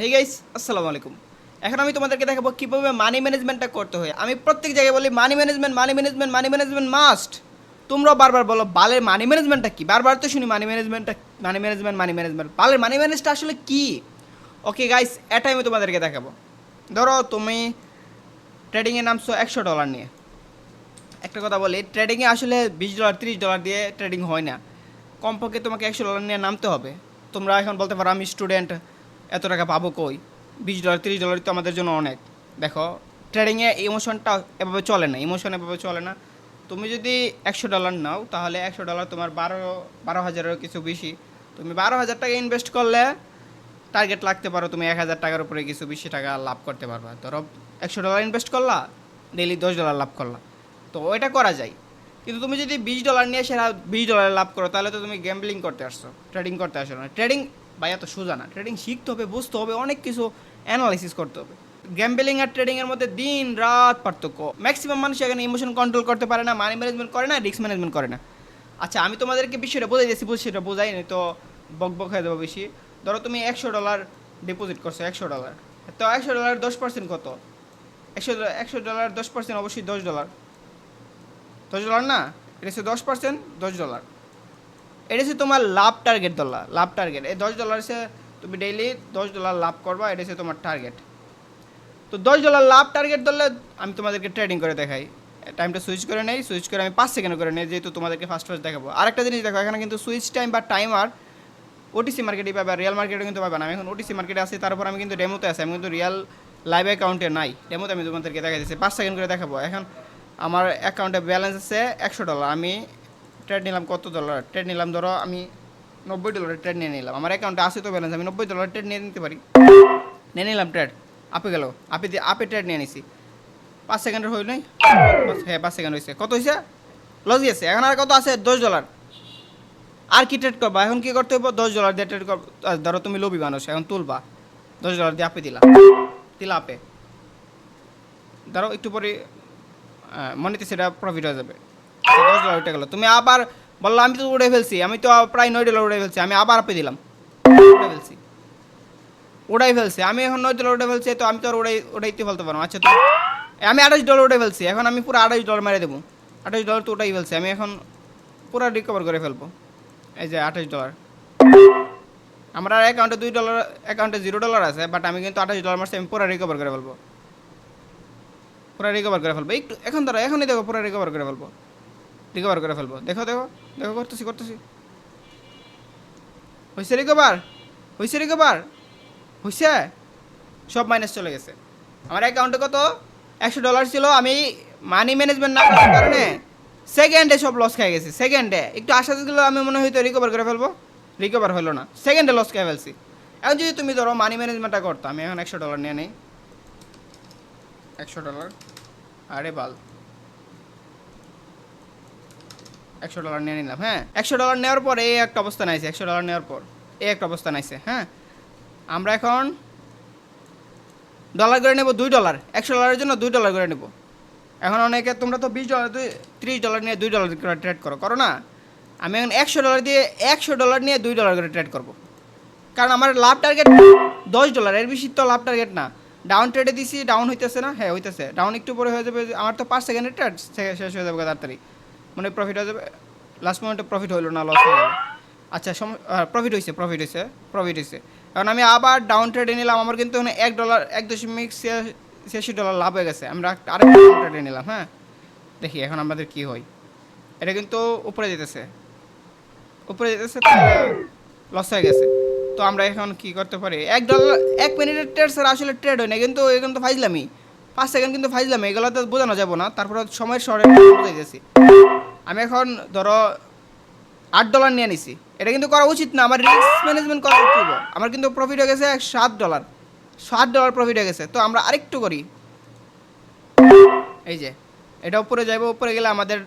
Hey guys, আসসালামু আলাইকুম। এখন আমি তোমাদেরকে দেখাবো কীভাবে মানি ম্যানেজমেন্টটা করতে হয়। আমি প্রত্যেক জায়গায় বলি money management, money management, money management must. তোমরাও বারবার বলো বালের মানি ম্যানেজমেন্টটা কী, বারবার তো শুনি মানি ম্যানেজমেন্টটা, মানি ম্যানেজমেন্ট, মানি ম্যানেজমেন্ট। বালের মানি ম্যানেজটা আসলে কী? ওকে গাইস, এটাই আমি তোমাদেরকে দেখাবো। ধরো তুমি ট্রেডিংয়ে নামছো $100 নিয়ে। একটা কথা বলি, ট্রেডিংয়ে আসলে $20 $30 দিয়ে ট্রেডিং হয় না। কমপক্ষে তোমাকে $100 নিয়ে নামতে হবে। তোমরা এখন বলতে পারো আমি স্টুডেন্ট, এত টাকা পাবো কই? $20 $30 তো আমাদের জন্য অনেক। দেখো, ট্রেডিংয়ে ইমোশনটা এভাবে চলে না, ইমোশন এভাবে চলে না। তুমি যদি $100 নাও, তাহলে $100 তোমার 12,000-এরও কিছু বেশি। তুমি 12,000 টাকা ইনভেস্ট করলে টার্গেট লাগতে পারো, তুমি 1,000 টাকার উপরে কিছু বেশি টাকা লাভ করতে পারবা। ধরো $100 ইনভেস্ট করলা, ডেইলি $10 লাভ করলা, তো ওইটা করা যায়। কিন্তু তুমি যদি $20 নিয়ে সেটা $20 লাভ করো, তাহলে তো তুমি গ্যাম্বলিং করতে আসছো, ট্রেডিং করতে আসো না। ট্রেডিং ভাই এত সোজা না, ট্রেডিং শিখতে হবে, বুঝতে হবে, অনেক কিছু অ্যানালাইসিস করতে হবে। গ্যাম্বলিং আর ট্রেডিংয়ের মধ্যে দিন রাত পার্থক্য। ম্যাক্সিমাম মানুষ এখানে ইমোশন কন্ট্রোল করতে পারে না, মানি ম্যানেজমেন্ট করে না, রিস্ক ম্যানেজমেন্ট করে না। আচ্ছা, আমি তোমাদেরকে বিষয়টা বোঝাই দিয়েছি, সেটা বোঝাইনি তো বক বক হয়ে দেবো বেশি। ধরো তুমি $100 ডিপোজিট করছো, $100, তো $100 10% কত? $100 10% অবশ্যই $10। $10 না, এটা হচ্ছে 10%, $10। এটা হচ্ছে তোমার লাভ টার্গেট। লাভ টার্গেট এই $10 সে তুমি ডেইলি $10 লাভ করবা, এটা হচ্ছে তোমার টার্গেট। তো $10 লাভ টার্গেট ধরলে আমি তোমাদেরকে ট্রেডিং করে দেখাই। টাইমটা সুইচ করে নেই, সুইচ করে আমি 5 সেকেন্ড করে নেই, যেহেতু তোমাদেরকে ফার্স্ট দেখাবো। আরেকটা জিনিস দেখো, এখানে কিন্তু সুইচ টাইম বা টাইমার ওটিসি মার্কেটে পাবে, রিয়েল মার্কেটে কিন্তু পাবে না। আমি এখন ওটিসি মার্কেটে আছি, তারপর আমি কিন্তু ডেমোতে আছি, আমি কিন্তু রিয়েল লাইভ অ্যাকাউন্টে নাই। ডেমোতে আমি তোমাদেরকে দেখা দিচ্ছি, 5 সেকেন্ড করে দেখাবো। এখন আমার অ্যাকাউন্টে ব্যালেন্স আছে $100। আমি ট্রেড নিলাম কত ডলার? ট্রেড নিলাম ধরো আমি $90 ট্রেড নিয়ে নিলাম। আমার অ্যাকাউন্টে আছে তো ব্যালেন্স, আমি $90 ট্রেড নিয়ে নিতে পারি। নিয়ে নিলাম ট্রেড, আপে গেল, আপে ট্রেড নিয়ে নিছি। 5 সেকেন্ডের হই নাই? হ্যাঁ, 5 সেকেন্ড হয়েছে। কত হয়েছে? লস গেছে। এখন আর কত আছে? $10। আর কি ট্রেড করবা? এখন কি করতে হবে? $10 দিয়ে ট্রেড কর। ধরো তুমি লোভী মানুষ, এখন তুলবা $10 দিয়ে আপে দিলা, আপে ধরো একটু পরে মনেতে সেটা প্রফিট হয়ে যাবে। $10 উঠে গেলো, তুমি আবার বললো আমি তো উড়ে ফেলছি, আমি তো প্রায় $9 উড়ে ফেলছি, আমি আবার আপে দিলাম, উড়াই ফেলছি। আমি এখন $9 উঠে ফেলছি, তো আমি তো আর উড়াইতে ফেলতে পারবো। আচ্ছা, তো আমি $28 উঠে ফেলছি, এখন আমি পুরো $28 মেরে দেবো। $28 তো উঠাই ফেলছি, আমি এখন পুরো রিকভার করে ফেলবো। এই যে $28। আমার অ্যাকাউন্টে $2, অ্যাকাউন্টে $0 আছে, বাট আমি কিন্তু $28 মারছি, আমি পুরো রিকভার করে ফেলবো, পুরো রিকভার করে ফেলবো। একটু এখন ধরো, এখনই দেখো, পুরো রিকভার করে ফেলবো, রিকভার করে ফেলবো। দেখো দেখো দেখো, করতেছি। হয়েছে রিকভার, হয়েছে রিকভার, হয়েছে। সব মাইনাস চলে গেছে। আমার অ্যাকাউন্টে কত? $100 ছিল। আমি মানি ম্যানেজমেন্ট না করার কারণে সেকেন্ডে সব লস খেয়ে গেছি। সেকেন্ডে একটু আশা ছিল আমি মনে হয়তো রিকভার করে ফেলবো, রিকভার হলো না, সেকেন্ডে লস খেয়ে ফেলছি। এখন যদি তুমি ধরো মানি ম্যানেজমেন্টটা করতো, আমি এখন $100 নিয়ে নেই, $100। আরে বাল, $100 নিয়ে নিলাম। হ্যাঁ, $100 নেওয়ার পর এই একটা অবস্থা নাইছে, $100 নেওয়ার পর এই একটা অবস্থা নাইছে। হ্যাঁ, আমরা এখন ডলার করে নেবো $2, $100 জন্য $2 করে নেবো। এখন অনেকে তোমরা তো $20 $30 নিয়ে $2 করে ট্রেড করো না। আমি এখন $100 দিয়ে $100 নিয়ে $2 করে ট্রেড করবো, কারণ আমার লাভ টার্গেট $10, এর বেশি তো লাভ টার্গেট না। ডাউন ট্রেডে দিছি, ডাউন হইতেছে না। হ্যাঁ হইতেছে, ডাউন একটু পরে হয়ে যাবে। আমার তো 5 সেকেন্ডের ট্রেড শেষ হয়ে যাবে তাড়াতাড়ি, মানে প্রফিট হয়ে যাবে। লাস্ট মোমেন্টে প্রফিট হইলো না, লস হয়ে গেল। আচ্ছা, প্রফিট হয়েছে। এখন আমি আবার ডাউন ট্রেডে নিলাম, আমার কিন্তু এখানে $1 $1.86 লাভ হয়ে গেছে। আমরা আরেকটা ডাউন ট্রেডে নিলাম। হ্যাঁ, দেখি এখন আমাদের কি হয়। এটা কিন্তু উপরে যেতেছে, লস হয়ে গেছে। তো আমরা এখন কি করতে পারি? $1 1 মিনিটের ট্রেড স্যার আসলে ট্রেড হয় না, কিন্তু এখানে তো ফাইজলামি। 5 সেকেন্ড কিন্তু ফাইজলামি, এগুলো তো বোঝানো যাবো না। তারপরে সময়ের শর্টে বুঝাই দিয়েছি। আমি এখন ধরো $8 নিয়ে নিছি, এটা কিন্তু করা উচিত না, আমার রিস্ক ম্যানেজমেন্ট করা উচিত। আমার কিন্তু প্রফিট হয়ে গেছে $7 প্রফিট হয়ে গেছে। তো আমরা আরেকটু করি, এই যে এটা উপরে যাইবো, উপরে গেলে আমাদের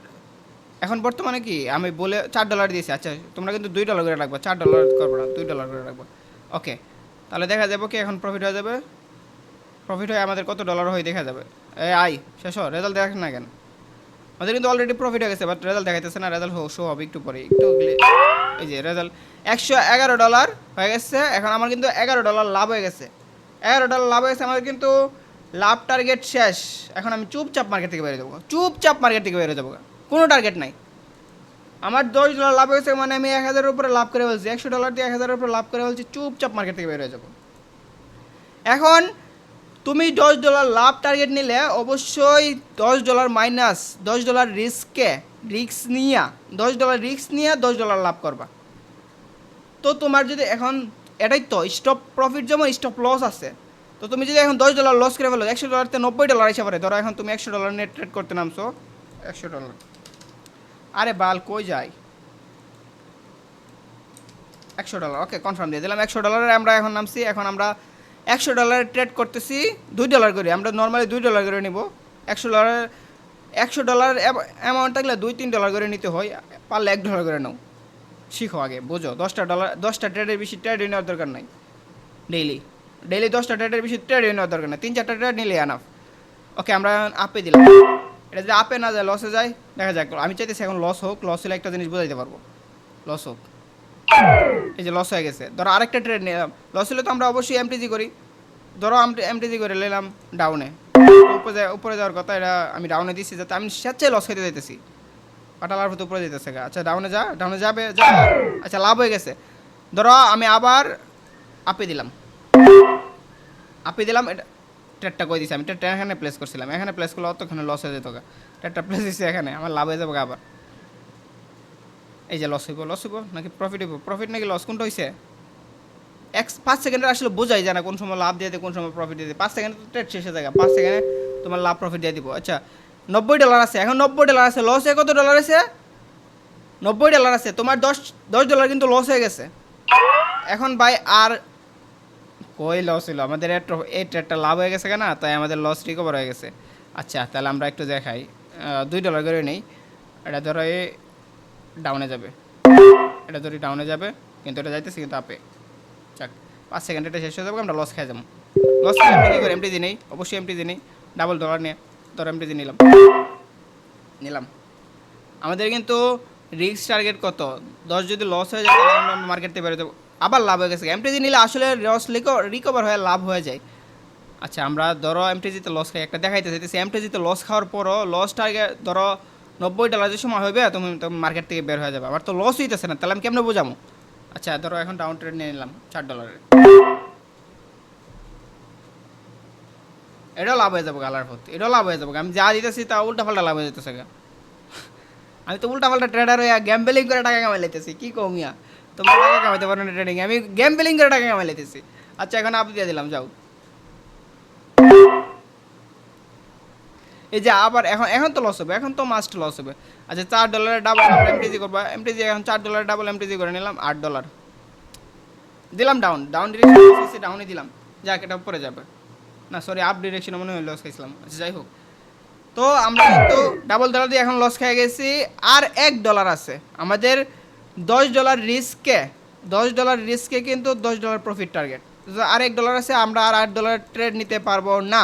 এখন বর্তমানে কি আমি বলে $4 দিয়েছি। আচ্ছা, তোমরা কিন্তু $2 করে রাখবো, $4 করবো না, $2 করে রাখবো। ওকে, তাহলে দেখা যাবে কি এখন প্রফিট হয়ে যাবে। প্রফিট হয়ে আমাদের কত ডলার হয় দেখা যাবে। শেষ রেজাল্ট দেখ না কেন? আমাদের কিন্তু অলরেডি প্রফিট হয়ে গেছে, বাট রেজাল্ট দেখাইতেছে না। রেজাল্ট শো হবে একটু পরে, এই যে রেজাল্ট $111 হয়ে গেছে। এখন আমার কিন্তু $11 লাভ হয়ে গেছে। $11 লাভ হয়েছে আমাদের, কিন্তু লাভ টার্গেট শেষ। এখন আমি চুপচাপ মার্কেট থেকে বেরিয়ে যাবো, চুপচাপ মার্কেট থেকে বেরিয়ে যাবো, কোনো টার্গেট নাই। আমার $10 লাভ হয়েছে মানে আমি 1000-এর উপরে লাভ করে ফেলছি, $100 দিয়ে 1000-এর উপরে লাভ করে ফেলছি, চুপচাপ মার্কেট থেকে বেরিয়ে যাবো। এখন তুমি $10 লাভ টার্গেট নিলে অবশ্যই $10 মাইনাস $10 রিস্ক নিয়ে $10 লাভ করবা। তো তোমার যদি এখন এটাই তো স্টপ প্রফিট যেমন স্টপ লস আছে, তো তুমি যদি এখন $10 লস করে ফেলো, $100-তে $90 এসে পারে। ধরো এখন তুমি $100 নেট ট্রেড করতে নামছো, $100, আরে বাল কই যায়, $100, ওকে কনফার্ম দিয়ে দিলাম। $100 আমরা এখন নামছি। এখন আমরা $100 ট্রেড করতেছি $2 করে, আমরা নর্মালি $2 করে নিব। $100 অ্যামাউন্ট থাকলে $2-3 করে নিতে হয়, পারলে $1 করে নাও। শিখো আগে, বোঝো। $10 ট্রেডের বেশি ট্রেড নেওয়ার দরকার নাই। ডেইলি 10টা ট্রেডের বেশি ট্রেড নেওয়ার দরকার নাই, 3-4টা ট্রেড নিলে আনাফ। ওকে আমরা আপে দিলাম। এটা যদি আপে না যায় লসে যায় দেখা যাক। আমি চাইতেছি এখন লস হোক, লস হলে একটা জিনিস বোঝাইতে পারবো, লস হোক। এই যে লস হয়ে গেছে, ধরো আরেকটা ট্রেড নিলাম, লস হলে তো আমরা অবশ্যই এমটিজি করি। ধরো এমটিজি করে নিলাম ডাউনে, উপরে যাওয়ার কথা, এটা আমি ডাউনে দিচ্ছি যাতে আমি স্বেচ্ছায় লস খেতে যাইতেছি। পাটালার মতো উপরে যেতেছে গা। আচ্ছা ডাউনে যাবে। আচ্ছা লাভ হয়ে গেছে। ধরো আমি আবার আপে দিলাম। এটা ট্রেডটা কই দিছি আমি, ট্রেড এখানে প্লেস করছিলাম, এখানে প্লেস করলে অতক্ষণে লস হয়ে যেত গা। ট্রেডটা প্লেস দিচ্ছি এখানে, আমার লাভ হয়ে যাবে আবার। এই যে লস হইব নাকি প্রফিট হইব, প্রফিট নাকি লস কোনটা হয়েছে? 5 সেকেন্ডের আসলে বোঝাই যায় না কোন সময় লাভ দিয়ে কোন সময় প্রফিট দিয়ে 5 সেকেন্ডে তো ট্রেড শেষে যায়, 5 সেকেন্ডে তোমার লাভ প্রফিট দিয়ে দিব। আচ্ছা $90 আছে, এখন $90 আছে, লসে কত ডলার আছে? $90 আছে, তোমার $10 কিন্তু লস হয়ে গেছে। এখন ভাই আর কই লস হইলো আমাদের, এই ট্রেডটা লাভ হয়ে গেছে কেনা, তাই আমাদের লস রিকভার হয়ে গেছে। আচ্ছা তাহলে আমরা একটু দেখাই, $2 করে নেই। এটা ধরো ডাউনে যাবে, এটা ধরি ডাউনে যাবে, কিন্তু এটা যাইতেছে কিন্তু আপে। চাক 5 সেকেন্ড এটা শেষ হয়ে যাবে, আমরা লস খেয়ে যাবো। লস খেয়ে কী করে? এমটিজি নেই, অবশ্যই এমটিজি নেই, $10 নিয়ে ধরো এমটিজি নিলাম। আমাদের কিন্তু রিস্ক টার্গেট কত? 10 যদি লস হয়ে যায় তাহলে আমরা মার্কেট থেকে বেরোতে আবার লাভ হয়ে গেছে। এমটিজি নিলে আসলে লস রিকভার হয়ে লাভ হয়ে যায়। আচ্ছা আমরা ধরো এমটিজিতে লস খাই, একটা দেখাইতে চাইতেছি। এমটিজিতে লস খাওয়ার পরও লস টার্গেট ধরো $90 যে সময় হবে তুমি মার্কেট থেকে বের হয়ে যাবে, আবার তো লস হইতেছে না, তাহলে আমি কেমনে বোঝাবো? আচ্ছা ধরো এখন ডাউন ট্রেড নিয়ে নিলাম $4, এটাও লাভ হয়ে যাবো গালার পথ, এটাও লাভ হয়ে যাবো। আমি যা দিতেছি তা উল্টাপাল্টা লাভ হয়ে যেতেছে গা। আমি তো উল্টাপাল্টা ট্রেডার হয়ে গ্যাম্বেলিং করে টাকা কামাই লাইতেছি, কি কমিয়া তোমার টাকা কামাইতে পারো না ট্রেডিং, আমি গ্যাম্বেলিং করে টাকা কামাই লাইতেছি। আচ্ছা এখন আপ দিয়ে দিলাম, যাও। এই যে আবার এখন তো লস হবে, এখন তো মাস্ট লস হবে। আচ্ছা $4 ডাবল এমটিজি করবো, এমটিজি এখন $4 ডাবল এমটিজি করে নিলাম, $8 দিলাম। ডাউন ডিরেকশন ডাউনে দিলাম, যাক এটা উপরে যাবে না, সরি আপ ডিরেকশনে মনে হয় লস খাইছিলাম। আচ্ছা যাই হোক, তো আমরা কিন্তু $10 দিয়ে এখন লস খেয়ে গেছি। আর $1 আছে আমাদের, $10 রিস্কে কিন্তু $10 প্রফিট টার্গেট। আর $1 আছে, আমরা আর $8 ট্রেড নিতে পারবো না।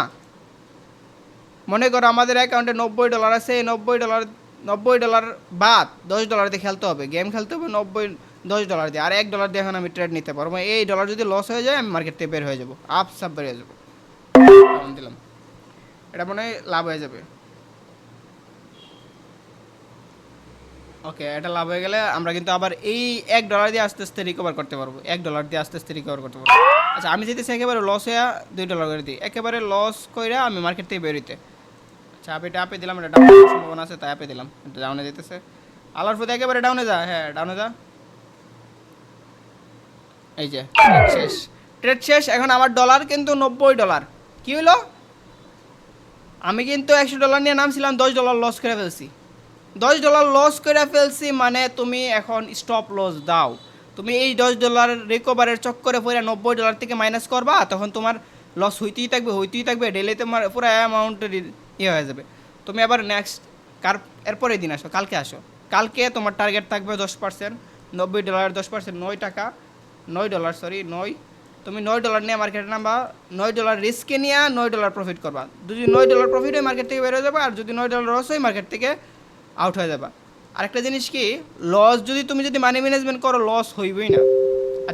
মনে করো আমাদের অ্যাকাউন্টে $90 আছে, এই $90 বাদ $10 দিয়ে খেলতে হবে, গেম খেলতে হবে $10 দিয়ে, আর $1 দিয়ে এখন আমি ট্রেড নিতে পারবো। এই ডলার যদি লস হয়ে যায় আমি মার্কেট থেকে বের হয়ে যাবো, সাপ বেরিয়ে যাবো। দিলাম, এটা মনে হয় লাভ হয়ে যাবে। ওকে এটা লাভ হয়ে গেলে আমরা কিন্তু আবার এই $1 দিয়ে আস্তে আস্তে রিকভার করতে পারবো, $1 দিয়ে আস্তে আস্তে রিকভার করতে পারবো। আচ্ছা আমি যেতেছি একেবারে লস হয়ে $2 করে দিই, একেবারে লস করে আমি মার্কেট থেকে বেরোতে। আচ্ছা এটা আপে দিলাম, এটা ডাউন সম্ভাবনা আছে তাই আপে দিলাম, এটা ডাউনে যেতেছে। আলার ফুতে একেবারে ডাউনে যা, হ্যাঁ ডাউনে যা। এই যে ট্রেড শেষ। এখন আমার ডলার কিন্তু $90। কি হলো? আমি কিন্তু $100 নিয়ে নামছিলাম, $10 লস করে ফেলছি। $10 লস করে ফেলছি মানে তুমি এখন স্টপ লস দাও। তুমি এই $10 রিকভারের চক্করে পরে $90 থেকে মাইনাস করবা, তখন তোমার লস হইতেই থাকবে। ডেলি তোমার পুরো অ্যামাউন্টের ইয়ে হয়ে যাবে। তুমি আবার নেক্সট এরপরের দিন আসো, কালকে আসো, কালকে তোমার টার্গেট থাকবে 10%, $90 10%, $9 সরি 9। তুমি $9 নিয়ে মার্কেটে নামবা, $9 রিস্কে নিয়ে $9 প্রফিট করবা। যদি $9 প্রফিট হয় মার্কেট থেকে বের হয়ে যাবে, আর যদি $9 লস হয় মার্কেট থেকে আউট হয়ে যাবা। আরেকটা জিনিস কি, লস তুমি যদি মানি ম্যানেজমেন্ট করো লস হইবই না। আর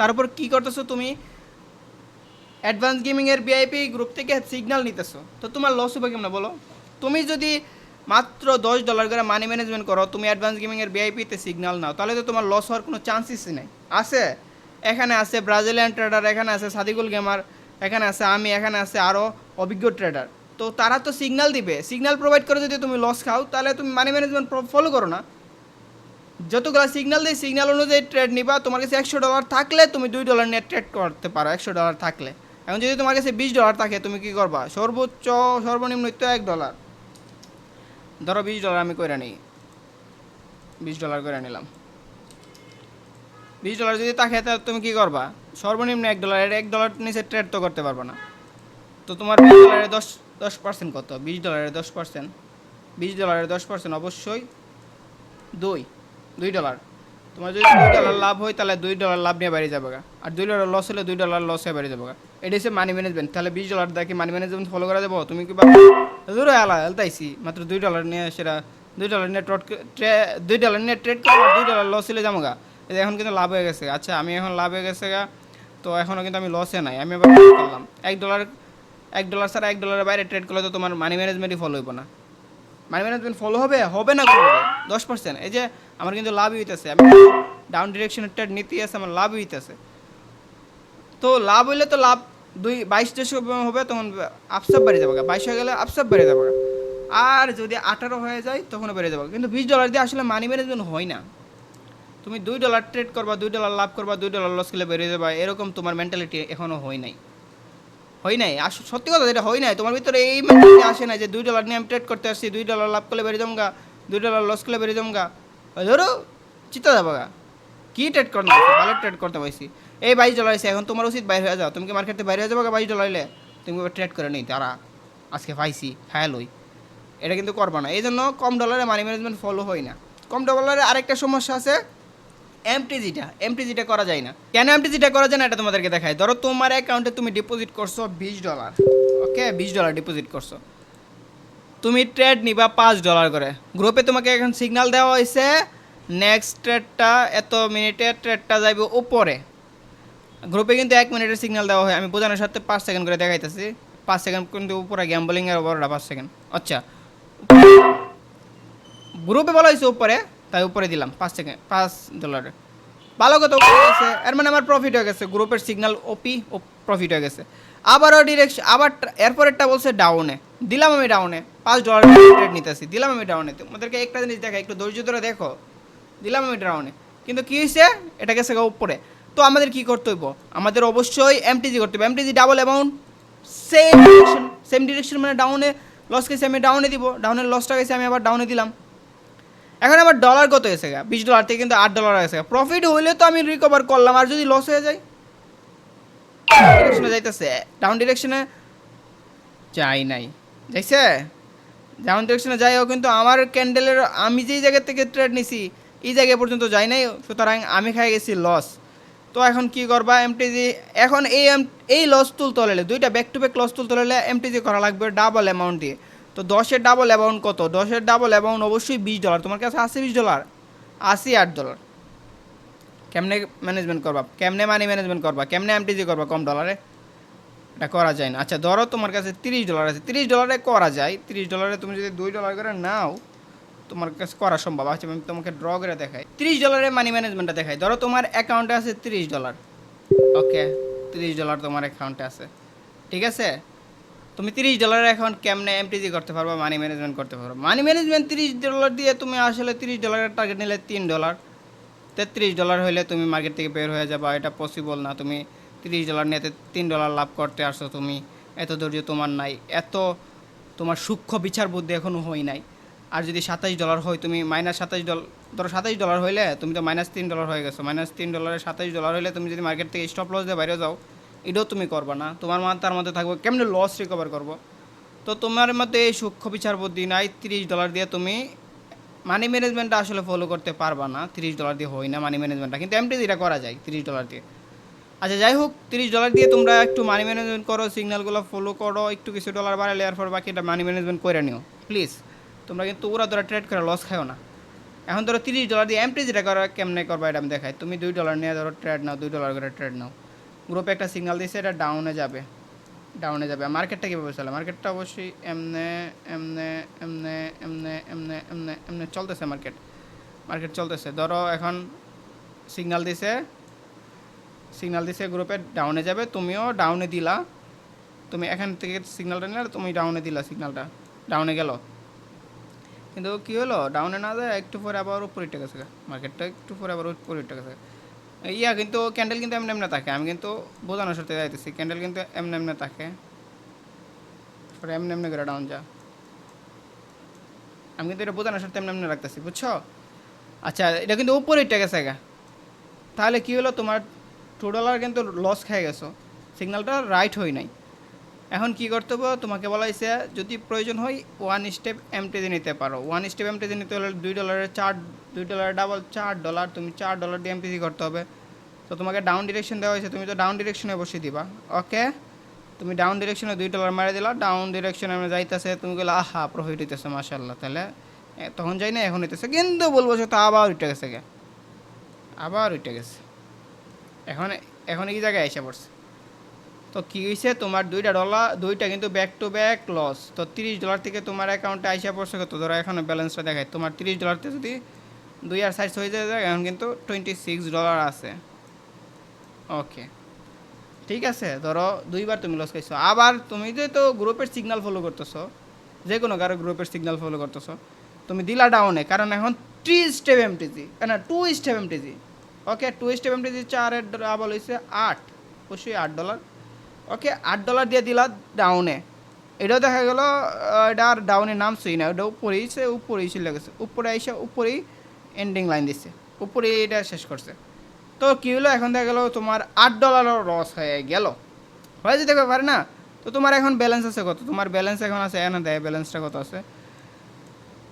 তার উপর কী করতেছো তুমি, অ্যাডভান্স গেমিংয়ের ভিআইপি গ্রুপ থেকে সিগন্যাল নিতেছো, তো তোমার লস হবে কেমন বলো? তুমি যদি মাত্র $10 করে মানি ম্যানেজমেন্ট করো, তুমি অ্যাডভান্স গেমিংয়ের ভিআইপিতে সিগন্যাল নাও, তাহলে তো তোমার লস হওয়ার কোনো চান্সেসই নেই। আছে, এখানে আছে ব্রাজিলিয়ান ট্রেডার, এখানে আছে সাদিকুল গেমার, এখানে আছে আমি, এখানে আছে আরও অভিজ্ঞ ট্রেডার। তো তারা তো সিগন্যাল দিবে, সিগন্যাল প্রোভাইড করে যদি তুমি লস খাও, তাহলে তুমি মানি ম্যানেজমেন্ট ফলো করো না। যতগুলো সিগন্যাল দেয় সিগন্যাল অনুযায়ী ট্রেড নিবা। তোমার কাছে $100 থাকলে তুমি $2 নিয়ে ট্রেড করতে পারো, $100 থাকলে। এখন যদি তোমার কাছে $20 থাকে, তুমি কি করবা? সর্বনিম্ন তো $1, ধরো $20 আমি করে নিই, $20 করে নিলাম। $20 যদি থাকে, তাহলে তুমি কি করবা? সর্বনিম্ন $1, $1 নিচে ট্রেড তো করতে পারবো না। তো তোমার $20 10% কত? $20 10%, $20 10% অবশ্যই $2। তোমার যদি $2 লাভ হয়, তাহলে $2 লাভ নিয়ে বাইরে যাবে, আর $2 লস হলে $2 লস হয়ে বাইরে যাবে। এটা হচ্ছে মানি ম্যানেজমেন্ট। তাহলে $20 দেখি মানি ম্যানেজমেন্ট ফলো করে দেবো? তুমি কি দূরে আলতাইছি মাত্র $2 নিয়ে, সেটা $2 নিয়ে $2 নিয়ে ট্রেড করবো, $2 লস হলে যাবো গা। এখন কিন্তু লাভ হয়ে গেছে। আচ্ছা, আমি এখন লাভ হয়ে গেছে গা, তো এখনও কিন্তু আমি লসে নাই। আমি আবার করলাম $1 ছাড়া $1 বাইরে ট্রেড করলে তো তোমার মানি ম্যানেজমেন্টই ফলো হইব না। মানি ম্যানেজমেন্ট ফলো হবে না কোনো 10%। এই যে আমার কিন্তু লাভই হইতেছে, আমি ডাউন ডিরেকশনের ট্রেড নিতে আছে, আমার লাভই হইতেছে। তো লাভ হইলে তো লাভ 22 হবে, তখন আপসাপ বেড়ে যাবে, 22 হয়ে গেলে আপসাপ বেড়ে যাবে। আর যদি 18 হয়ে যায়, তখনও বেড়ে যাবে। কিন্তু $20 দিয়ে আসলে মানি ম্যানেজমেন্ট হয় না। তুমি $2 ট্রেড করবা, $2 লাভ করবা, $2 লস করলে বেড়ে যাবে, এরকম তোমার মেন্টালিটি এখনও হয় নাই। সত্যি কথা, যেটা হয় নাই, তোমার ভিতরে এই মেন্টালিটি আসে না যে $2 নিয়ে আমি ট্রেড করতে আসছি, $2 লাভ করলে বেড়ে যামগা, $2 লস করলে বেড়ে যামগা। ধরো চিন্তা যাবো গা, কী ট্রেড করতে পারছি, ভালো ট্রেড করতে পারছি। এই $22 আছে, এখন তোমার উচিত বাইরে হয়ে যাও। তুমি কি মার্কেটে বাইরে হয়ে যাবো $22 এলে? তুমি ট্রেড করে নেই, তারা আজকে পাইছি খায়াল হই, এটা কিন্তু করবা না। এই জন্য কম ডলারে মানি ম্যানেজমেন্ট ফলো হয় না। কম ডলারে আরেকটা সমস্যা আছে, এমটিজিটা করা যায় না। কেন এমটিজিটা করা যায় না, এটা তোমাদেরকে দেখায়। ধরো তোমার অ্যাকাউন্টে তুমি ডিপোজিট করছো $20, ওকে, $20 ডিপোজিট করছো, তুমি ট্রেড নিবা $5 করে। গ্রুপে তোমাকে এখন সিগন্যাল দেওয়া হয়েছে, নেক্সট ট্রেডটা এত মিনিটে ট্রেডটা যাইবে উপরে। গ্রুপে কিন্তু 1 মিনিটের সিগন্যাল দেওয়া হয়, আমি বোঝানোর সাথে 5 সেকেন্ড করে দেখাইতেছি। 5 সেকেন্ড কিন্তু উপরে, গ্যাম্বলিংয়ের বড়টা 5 সেকেন্ড। আচ্ছা, গ্রুপে বলা হয়েছে উপরে, তাই উপরে দিলাম $5। ভালো কথা, উপরে গেছে, এর মানে আমার প্রফিট হয়ে গেছে। গ্রুপের সিগন্যাল প্রফিট হয়ে গেছে। আবারও ডিরেকশন, আবার এরপরেরটা বলছে ডাউনে, দিলাম আমি ডাউনে, $5 ট্রেড নিতেছি, দিলাম আমি ডাউনে। তোমাদেরকে একটা জিনিস দেখা, একটু ধৈর্য ধরে দেখো, দিলাম আমি ডাউনে, কিন্তু কী হয়েছে, এটা গেছে উপরে। তো আমাদের কী করতে হইব? আমাদের অবশ্যই এমটিজি করতে হবে। MTG double amount, same direction, মানে ডাউনে লস গেছে আমি ডাউনে দিব, ডাউনের লসটা গেছে আমি আবার ডাউনে দিলাম। এখন আমার ডলার কত এসে গা? $20 থেকে কিন্তু $8 এসে গা। প্রফিট হইলে তো আমি রিকভার করলাম, আর যদি লস হয়ে যায়, ডিরেকশনে যাইতেছে, ডাউন ডিরেকশনে যাই নাই, যাইছে ডাউন ডিরেকশনে যাইও, কিন্তু আমার ক্যান্ডেলের, আমি যেই জায়গা থেকে ট্রেড নিছি এই জায়গা পর্যন্ত যাই নাই, সুতরাং আমি খাই গেছি লস। তো এখন কি করবা? এমটিজি, এখন এই লস তুলতে হলে, দুইটা ব্যাক টু ব্যাক লস তুলতে হলে এমটিজি করা লাগবে ডাবল অ্যামাউন্ট দিয়ে। তো 10-এর ডাবল অ্যামাউন্ট কত? 10-এর ডাবল অ্যামাউন্ট অবশ্যই $20। তোমার কাছে আছে $20, আসি $8। কেমনে ম্যানেজমেন্ট করবা, কেমনে মানি ম্যানেজমেন্ট করবা, কেমনে এমটিজি করবা কম ডলারে? এটা করা যায় না। আচ্ছা, ধরো তোমার কাছে $30 আছে, $30 করা যায়। $30 তুমি যদি $2 করে নাও, তোমার কাছে করা সম্ভব। আচ্ছা, আমি তোমাকে ড্র করে দেখাই, $30 মানি ম্যানেজমেন্টটা দেখাই। ধরো তোমার অ্যাকাউন্টে আছে $30, ওকে, $30 তোমার অ্যাকাউন্টে আছে, ঠিক আছে। তুমি $30 অ্যাকাউন্ট কেমনে এমটিজি করতে পারবো, মানি ম্যানেজমেন্ট করতে পারবো? মানি ম্যানেজমেন্ট $30 দিয়ে তুমি আসলে $30 টার্গেট নিলে $3, $33 হলে তুমি মার্কেট থেকে বের হয়ে যাবা, এটা পসিবল না। তুমি $30 নিয়ে $3 লাভ করতে আসছো, তুমি এত ধৈর্য তোমার নাই, এত তোমার সূক্ষ্ম বিচার বুদ্ধি এখনও হয় নাই। আর যদি $27 হয়, তুমি -$27, ধরো $27 হইলে তুমি তো -$3 হয়ে গেছো। -$3 $27 হইলে তুমি যদি মার্কেট থেকে স্টপ লস দিয়ে বাইরে যাও, এটাও তুমি করবা না। তোমার তার মধ্যে থাকবে কেমনে লস রিকভার করবো। তো তোমার মধ্যে এই সূক্ষ্ম বিচার বুদ্ধি নাই। $30 দিয়ে তুমি মানি ম্যানেজমেন্টটা আসলে ফলো করতে পারবা না। $30 দিয়ে হয় না মানি ম্যানেজমেন্টটা, কিন্তু এমটিজিটা করা যায় $30 দিয়ে। আচ্ছা, যাই হোক, $30 দিয়ে তোমরা একটু মানি ম্যানেজমেন্ট করো, সিগন্যালগুলো ফলো করো, একটু কিছু ডলার বাড়ালে এর পর বাকিটা মানি ম্যানেজমেন্ট করে নিও প্লিজ। তোমরা কিন্তু ওরা ধরা ট্রেড করে লস খাও না। এখন ধরো $30 দিয়ে এমটিজিটা করা কেমনে করবা, এটা আমি দেখাই। তুমি $2 নিয়ে ধরো ট্রেড নাও, $2 করে ট্রেড নাও, গ্রুপে একটা সিগন্যাল দিয়েছে, এটা ডাউনে যাবে, ডাউনে যাবে। মার্কেটটা কীভাবে চলে? মার্কেটটা অবশ্যই এমনে এমনে এমনে এমনে এমনে এমনে এমনে চলতেছে। মার্কেট চলতেছে। ধরো এখন সিগন্যাল দিছে গ্রুপে ডাউনে যাবে, তুমিও ডাউনে দিলা, তুমি এখান থেকে সিগন্যালটা নিলে তুমি ডাউনে দিলা, সিগন্যালটা ডাউনে গেল। কিন্তু কী হলো, ডাউনে না যায় একটু পরে আবার উপরে উঠে গেছে মার্কেটটা, একটু পরে আবার উপরে উঠে গেছে। কিন্তু ক্যান্ডেল কিন্তু এমনি এমনি থাকে, আমি কিন্তু বোঝানোর সাথে যাইতেছি, ক্যান্ডেল কিন্তু এমনি এমনি থাকে, পরে এমনি এমনি করে ডাউন যা, আমি কিন্তু এটা বোঝানোর সাথে এমনি এমনি রাখতেছি, বুঝছো? আচ্ছা, এটা কিন্তু উপরে উঠে গেছে তাহলে কী হলো, তোমার $2 কিন্তু লস খেয়ে গেছো, সিগন্যালটা রাইট হয় নাই। এখন কি করতে হবে, তোমাকে বলা হয়েছে যদি প্রয়োজন হয় 1 স্টেপ এমটিজি নিতে পারো। 1 স্টেপ এমটিজি নিতে হলে $2 ডাবল $4, তুমি $4 দিয়ে এমটিজি করতে হবে। তো তোমাকে ডাউন ডিরেকশন দেওয়া হয়েছে, তুমি তো ডাউন ডিরেকশনে বসিয়ে দিবা। ওকে, তুমি ডাউন ডিরেকশনে $2 মারে দিলা, ডাউন ডিরেকশনে আমরা যাইতেছে, তুমি বলে আহা প্রফিট হইতেছে মাশাল্লাহ, তাহলে তখন যাই না, এখন হইতেছে, কিন্তু বলবো সে তো আবার উঠে গেছে আবার উঠে গেছে, এখন এই জায়গায় এসে পড়ছে। তো কী হয়েছে, তোমার দুইটা কিন্তু ব্যাক টু ব্যাক লস। তো $30 থেকে তোমার অ্যাকাউন্টে আইসা পড়ছে কত, ধরো এখানে ব্যালেন্সটা দেখায়, তোমার $30 যদি 2 আর 6 হয়ে যায়, এখন কিন্তু $26 আছে। ওকে, ঠিক আছে, ধরো 2বার তুমি লস খাইছো। আবার তুমি তো গ্রুপের সিগন্যাল ফলো করতেছো, যে কোনো কারো গ্রুপের সিগন্যাল ফলো করতেছো, তুমি দিলা ডাউনে, কারণ এখন 3 স্টেপ এমটিজি না 2 স্টেপ এমটিজি। ওকে, 2 স্টেপ এমটিজি 4 ডাবল হয়েছে 8, অবশ্যই $8। ওকে, $8 দিয়ে দিলা ডাউনে, এটাও দেখা গেলো এটা আর ডাউনে নামছেই না, ওটা উপরেই চলে গেছে, উপরে এসে উপরেই এন্ডিং লাইন দিচ্ছে, উপরেই এটা শেষ করছে। তো কী হলো, এখন দেখা গেলো তোমার $8 লস হয়ে গেল, হয়ে যেতে পারে না? তো তোমার এখন ব্যালেন্স আছে কত, তোমার ব্যালেন্স এখন আছে, এখানে দেয় ব্যালেন্সটা কত আছে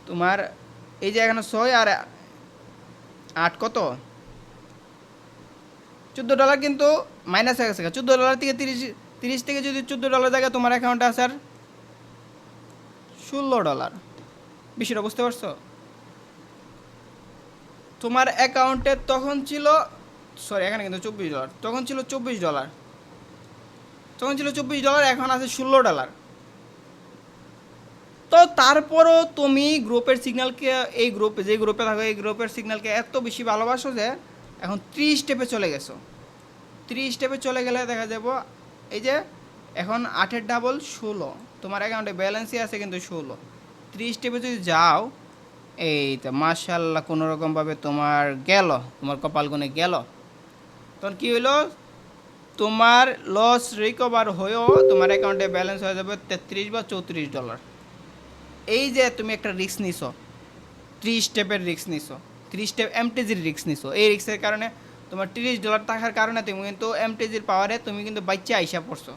তোমার, এই যে এখানে 6 আর 8 কত, $14 কিন্তু মাইনাস হয়ে গেছে। $14 থেকে 30 থেকে যদি $14 জায়গায় তোমার অ্যাকাউন্টে আছে আর $16, বিষয়টা বুঝতে পারছো? তোমার অ্যাকাউন্টে তখন ছিল, সরি এখানে কিন্তু $24, তখন ছিল $24, এখন আছে $16। তো তারপরও তুমি গ্রুপের সিগন্যালকে, এই গ্রুপে যে গ্রুপে থাকো এই গ্রুপের সিগন্যালকে এত বেশি ভালোবাসো যে এখন 3 স্টেপে চলে গেছো। 3 স্টেপে চলে গেলে দেখা যাব এই যে এখন 8 ডাবল 16, তোমার অ্যাকাউন্টে ব্যালেন্সই আছে কিন্তু 16। 3 স্টেপে যদি যাও, এই তো মাশাল্লাহ কোনোরকমভাবে তোমার গেল, তোমার কপাল গুনে গেল। তখন কী হইলো, তোমার লস রিকভার হয়েও তোমার অ্যাকাউন্টে ব্যালেন্স হয়ে যাবে $33 বা $34। এই যে তুমি একটা রিস্ক নিছো, 3 স্টেপের রিস্ক নিছো, 3 স্টেপ এমটিজির রিস্ক নিছো, এই রিস্কের কারণে তোমার $30 থাকার কারণে তুমি কিন্তু এমটিজির পাওয়ারে তুমি কিন্তু বাচ্চা আইসা পড়ছো।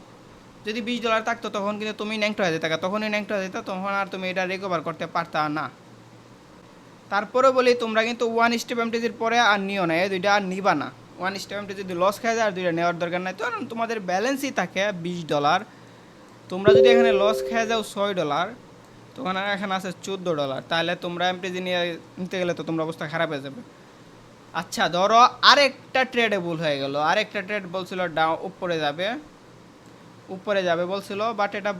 যদি $20 থাকতো তখন কিন্তু তুমি ন্যাংটো হয়ে যেত, তখনই ন্যাংটো হয়ে যেত, তখন আর তুমি এটা রিকভার করতে পারতা না। তারপরে বলি তোমরা কিন্তু 1 স্টেপ এমটিজির পরে আর নিও না, এই দুইটা আর নিবা না। 1 স্টেপ এমটি যদি লস খায় যায় আর দুইটা নেওয়ার দরকার নাই। তো তোমাদের ব্যালেন্সই থাকে $20, তোমরা যদি এখানে লস খেয়ে যাও $6, তখন আর এখানে আছে $14, তাহলে তোমরা এমটিজি নিতে গেলে তো তোমরা অবস্থা খারাপ হয়ে যাবে। আচ্ছা, ধরো আরেকটা ট্রেডে ভুল হয়ে গেল, আরেকটা ট্রেড বলছিল উপরে যাবে বলছিল, বাট এটা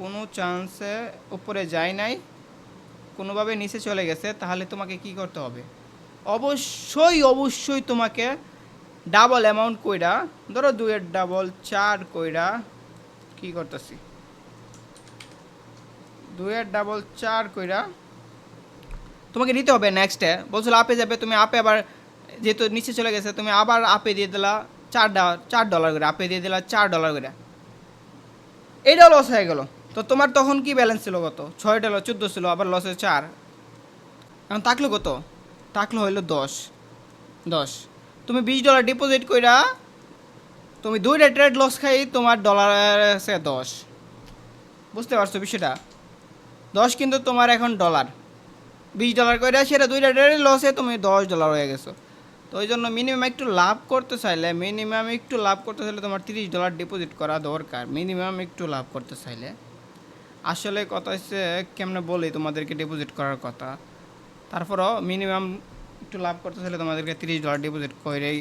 কোনো চান্সে উপরে যায় নাই, কোনোভাবে নিচে চলে গেছে। তাহলে তোমাকে কি করতে হবে, অবশ্যই তোমাকে ডাবল অ্যামাউন্ট কইরা, ধরো 2 এর ডাবল 4 কইরা, কি করতেছি 2 এর ডাবল 4 কইরা তোমাকে নিতে হবে। নেক্সটে বলছিল আপে যাবে, তুমি আপে আবার যেহেতু নিচে চলে গেছে তুমি আবার আপে দিয়ে দিলা $4 করে, আপে দিয়ে দিলা $4 করে, এইটাও লস হয়ে গেল। তো তোমার তখন কি ব্যালেন্স ছিল কত, $6, 14 ছিল, আবার লসে 4, এখন থাকলো কত, থাকলো হইলো 10। তুমি $20 ডিপোজিট কইরা তুমি 2টা ট্রেড লস খাই, তোমার ডলার আছে 10, বুঝতে পারছো বিষয়টা? 10 কিন্তু তোমার এখন ডলার, $20 কইরা সেটা 2টা ট্রেড লসে তুমি $10 হয়ে গেছো। তো ওই জন্য মিনিমাম একটু লাভ করতে চাইলে তোমার $30 ডিপোজিট করা দরকার, মিনিমাম একটু লাভ করতে চাইলে। আসলে কথা হচ্ছে কেমনে বলি তোমাদেরকে ডিপোজিট করার কথা, তারপরও মিনিমাম একটু লাভ করতে চাইলে তোমাদেরকে $30 ডিপোজিট করেই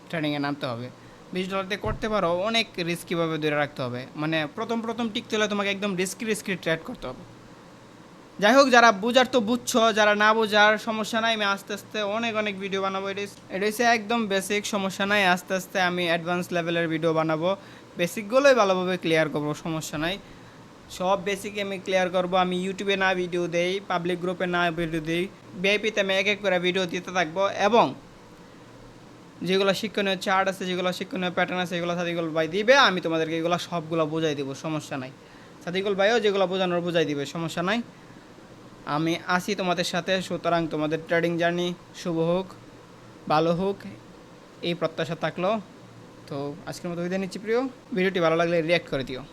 ট্রেডিংয়ে নামতে হবে। $20 দিয়ে করতে পারো, অনেক রিস্ক কীভাবে ধরে রাখতে হবে, মানে প্রথম প্রথম টিকতে হলে তোমাকে একদম রিস্কি ট্রেড করতে হবে। যাই হোক, যারা বুঝার তো বুঝছো, যারা না বোঝার সমস্যা নাই, আমি আস্তে আস্তে অনেক অনেক ভিডিও বানাবো। এটা হচ্ছে একদম বেসিক, সমস্যা নাই, আস্তে আস্তে আমি অ্যাডভান্স লেভেলের ভিডিও বানাবো। বেসিকগুলোই ভালোভাবে ক্লিয়ার করবো, সমস্যা নাই। সব বেসিক আমি ক্লিয়ার করবো। আমি ইউটিউবে না ভিডিও দেই, পাবলিক গ্রুপে না ভিডিও দিই, ভিআইপিতে আমি এক এক করে ভিডিও দিতে থাকবো। এবং যেগুলো শিক্ষণীয় চার্ট আছে, যেগুলো শিক্ষণীয় প্যাটার্ন আছে, এগুলো সাদিকুল ভাই দিবে, আমি তোমাদেরকে এগুলো সবগুলো বোঝাই দেবো, সমস্যা নাই। সাদিকুল ভাইও যেগুলো বোঝানোর বোঝাই দিবে, সমস্যা নাই। আমি আসি তোমাদের সাথে, সুতরাং তোমাদের ট্রেডিং জার্নি শুভ হোক, ভালো হোক, এই প্রত্যাশা থাকলো। তো আজকের মতো বিদায় নিচ্ছি প্রিয়। ভিডিওটি ভালো লাগলে রিঅ্যাক্ট করে দিও।